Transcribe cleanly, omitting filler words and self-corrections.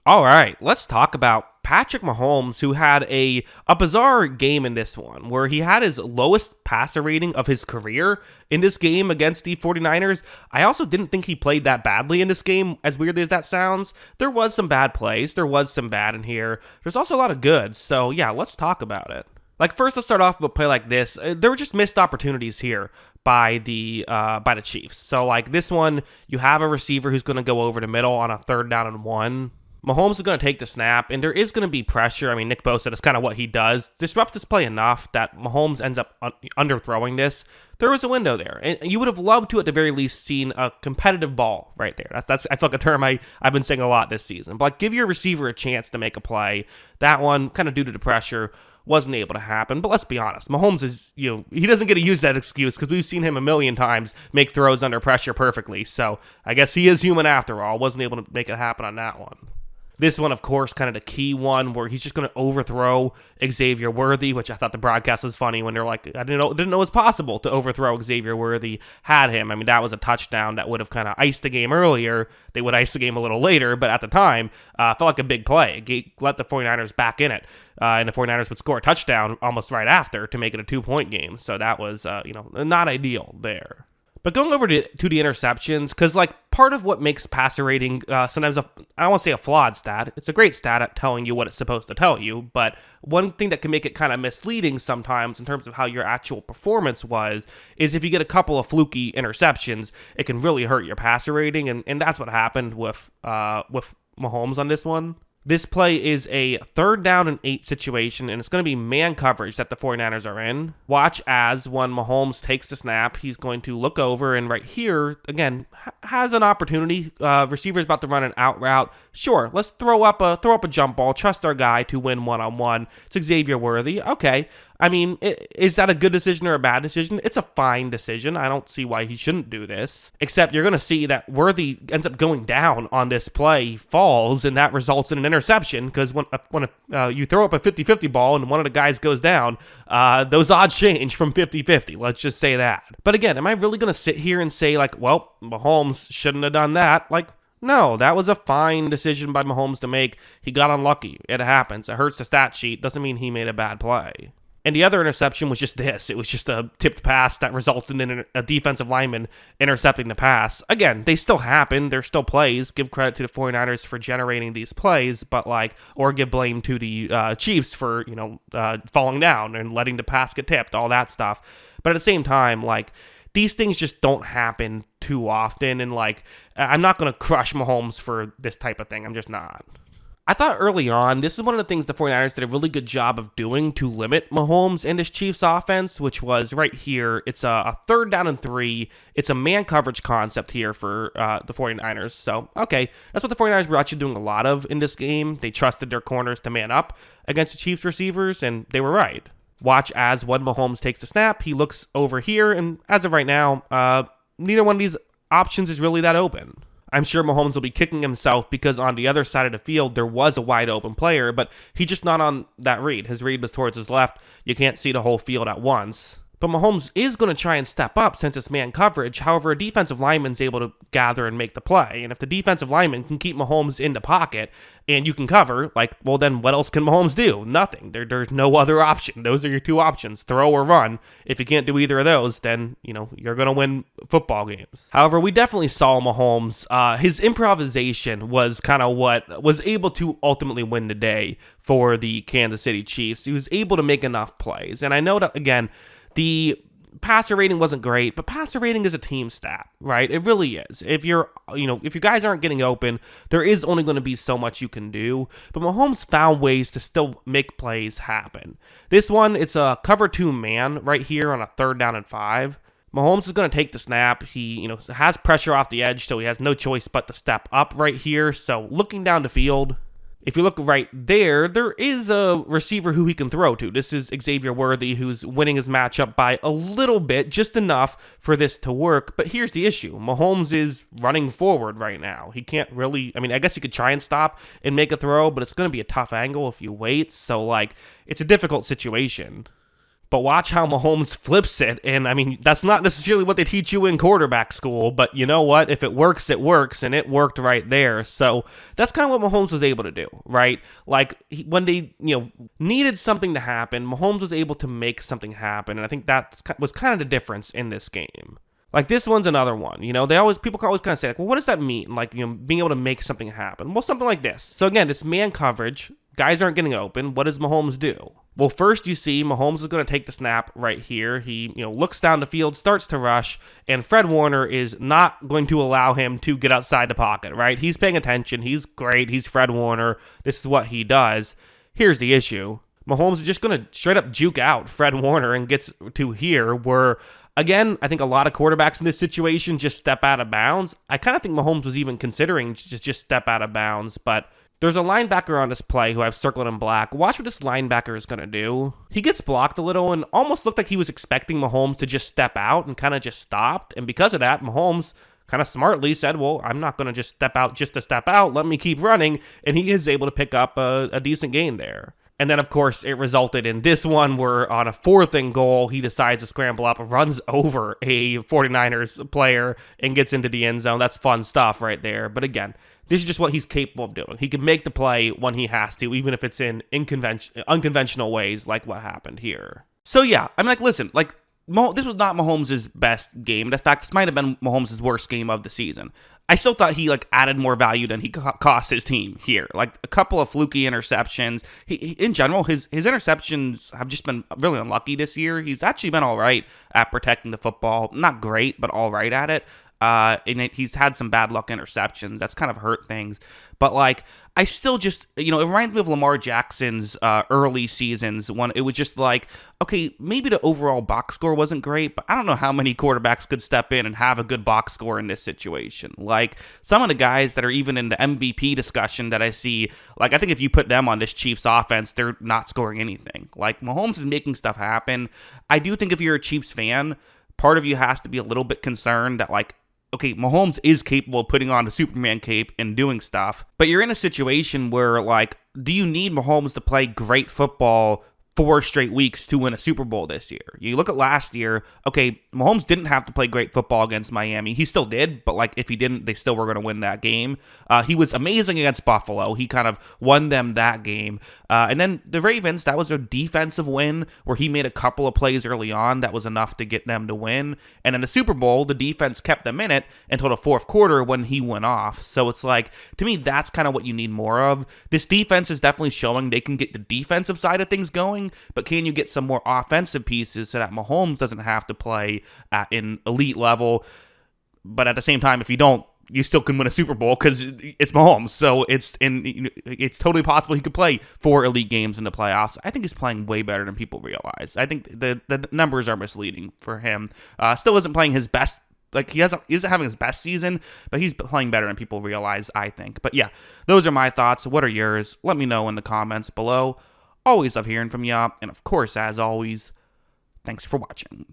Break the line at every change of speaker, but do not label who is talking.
All right, let's talk about Patrick Mahomes, who had a bizarre game in this one, where he had his lowest passer rating of his career in this game against the 49ers. I also didn't think he played that badly in this game, as weird as that sounds. There was some bad plays, there was some bad in here. There's also a lot of good, so yeah, let's talk about it. First, let's start off with a play like this. There were just missed opportunities here by the Chiefs. So this one, you have a receiver who's going to go over the middle on a 3rd down and 1. Mahomes is going to take the snap, and there is going to be pressure. I mean, Nick Bosa, that's kind of what he does. Disrupts this play enough that Mahomes ends up underthrowing this. There was a window there, and you would have loved to, at the very least, seen a competitive ball right there. That's I feel like a term I've been saying a lot this season. But give your receiver a chance to make a play. That one, kind of due to the pressure, wasn't able to happen. But let's be honest, Mahomes is, he doesn't get to use that excuse because we've seen him a million times make throws under pressure perfectly. So I guess he is human after all. Wasn't able to make it happen on that one. This one, of course, kind of the key one where he's just going to overthrow Xavier Worthy, which I thought the broadcast was funny when they're like, I didn't know it was possible to overthrow Xavier Worthy. Had him. I mean, that was a touchdown that would have kind of iced the game earlier. They would ice the game a little later, but at the time, felt like a big play. It let the 49ers back in it, and the 49ers would score a touchdown almost right after to make it a 2-point game. So that was, not ideal there. But going over to the interceptions, because part of what makes passer rating sometimes, I don't want to say a flawed stat. It's a great stat at telling you what it's supposed to tell you. But one thing that can make it kind of misleading sometimes in terms of how your actual performance was is if you get a couple of fluky interceptions, it can really hurt your passer rating. And that's what happened with Mahomes on this one. This play is a 3rd down and 8 situation, and it's going to be man coverage that the 49ers are in. Watch as when Mahomes takes the snap, he's going to look over, and right here, again, has an opportunity. Receiver's about to run an out route. Sure, let's throw up a jump ball. Trust our guy to win one-on-one. It's Xavier Worthy. Okay. I mean, is that a good decision or a bad decision? It's a fine decision. I don't see why he shouldn't do this. Except you're going to see that Worthy ends up going down on this play. He falls, and that results in an interception because when you throw up a 50-50 ball and one of the guys goes down, those odds change from 50-50. Let's just say that. But again, am I really going to sit here and say, well, Mahomes shouldn't have done that? No, that was a fine decision by Mahomes to make. He got unlucky. It happens. It hurts the stat sheet. Doesn't mean he made a bad play. And the other interception was just this. It was just a tipped pass that resulted in a defensive lineman intercepting the pass. Again, they still happen. They're still plays. Give credit to the 49ers for generating these plays, but or give blame to the Chiefs for, falling down and letting the pass get tipped, all that stuff. But at the same time, these things just don't happen too often. And I'm not going to crush Mahomes for this type of thing. I'm just not. I thought early on, this is one of the things the 49ers did a really good job of doing to limit Mahomes and his Chiefs offense, which was right here. It's a 3rd down and 3. It's a man coverage concept here for the 49ers. So, okay, that's what the 49ers were actually doing a lot of in this game. They trusted their corners to man up against the Chiefs receivers, and they were right. Watch as when Mahomes takes the snap, he looks over here, and as of right now, neither one of these options is really that open. I'm sure Mahomes will be kicking himself because on the other side of the field, there was a wide open player, but he's just not on that read. His read was towards his left. You can't see the whole field at once. But Mahomes is going to try and step up since it's man coverage. However, a defensive lineman's able to gather and make the play. And if the defensive lineman can keep Mahomes in the pocket and you can cover, well, then what else can Mahomes do? Nothing. There's no other option. Those are your two options, throw or run. If you can't do either of those, then, you're going to win football games. However, we definitely saw Mahomes. His improvisation was kind of what was able to ultimately win the day for the Kansas City Chiefs. He was able to make enough plays. And I know that, again, the passer rating wasn't great, but passer rating is a team stat, right? It really is. If your guys aren't getting open, there is only going to be so much you can do. But Mahomes found ways to still make plays happen. This one, it's a cover 2 man right here on a 3rd down and 5. Mahomes is going to take the snap. He, has pressure off the edge, so he has no choice but to step up right here. So looking down the field, if you look right there, there is a receiver who he can throw to. This is Xavier Worthy, who's winning his matchup by a little bit, just enough for this to work. But here's the issue. Mahomes is running forward right now. He can't really, I guess he could try and stop and make a throw, but it's going to be a tough angle if you wait. So, it's a difficult situation. But watch how Mahomes flips it. And I mean, that's not necessarily what they teach you in quarterback school, but you know what? If it works, it works. And it worked right there. So that's kind of what Mahomes was able to do, right? Like when they, needed something to happen, Mahomes was able to make something happen. And I think that was kind of the difference in this game. Like this one's another one, people always kind of say like, well, what does that mean? Like, being able to make something happen. Well, something like this. So again, it's man coverage. Guys aren't getting open. What does Mahomes do? Well, first you see Mahomes is going to take the snap right here. He, looks down the field, starts to rush, and Fred Warner is not going to allow him to get outside the pocket, right? He's paying attention. He's great. He's Fred Warner. This is what he does. Here's the issue. Mahomes is just going to straight up juke out Fred Warner and gets to here where, again, I think a lot of quarterbacks in this situation just step out of bounds. I kind of think Mahomes was even considering just step out of bounds, but there's a linebacker on this play who I've circled in black. Watch what this linebacker is going to do. He gets blocked a little and almost looked like he was expecting Mahomes to just step out and kind of just stopped. And because of that, Mahomes kind of smartly said, well, I'm not going to just step out just to step out. Let me keep running. And he is able to pick up a decent gain there. And then, of course, it resulted in this one where on a 4th and goal, he decides to scramble up, runs over a 49ers player, and gets into the end zone. That's fun stuff right there. But again, this is just what he's capable of doing. He can make the play when he has to, even if it's in unconventional ways like what happened here. So yeah, I'm like, listen, like, this was not Mahomes' best game. In fact, this might have been Mahomes' worst game of the season. I still thought he added more value than he cost his team here. Like a couple of fluky interceptions. He in general, his interceptions have just been really unlucky this year. He's actually been all right at protecting the football. Not great, but all right at it. And he's had some bad luck interceptions. That's kind of hurt things. But I still just, it reminds me of Lamar Jackson's early seasons when it was just like, okay, maybe the overall box score wasn't great, but I don't know how many quarterbacks could step in and have a good box score in this situation. Like some of the guys that are even in the MVP discussion that I see, I think if you put them on this Chiefs offense, they're not scoring anything. Like Mahomes is making stuff happen. I do think if you're a Chiefs fan, part of you has to be a little bit concerned that okay, Mahomes is capable of putting on a Superman cape and doing stuff, but you're in a situation where, do you need Mahomes to play great football 4 straight weeks to win a Super Bowl this year? You look at last year, okay, Mahomes didn't have to play great football against Miami. He still did, but if he didn't, they still were going to win that game. He was amazing against Buffalo. He kind of won them that game. And then the Ravens, that was a defensive win where he made a couple of plays early on that was enough to get them to win. And in the Super Bowl, the defense kept them in it until the 4th quarter when he went off. So it's to me, that's kind of what you need more of. This defense is definitely showing they can get the defensive side of things going, but can you get some more offensive pieces so that Mahomes doesn't have to play at an elite level? But at the same time, if you don't, you still can win a Super Bowl because it's Mahomes. So it's totally possible he could play 4 elite games in the playoffs. I think he's playing way better than people realize. I think the numbers are misleading for him. Still isn't playing his best. He isn't having his best season, but he's playing better than people realize, I think. But yeah, those are my thoughts. What are yours? Let me know in the comments below. Always love hearing from y'all. And of course, as always, thanks for watching.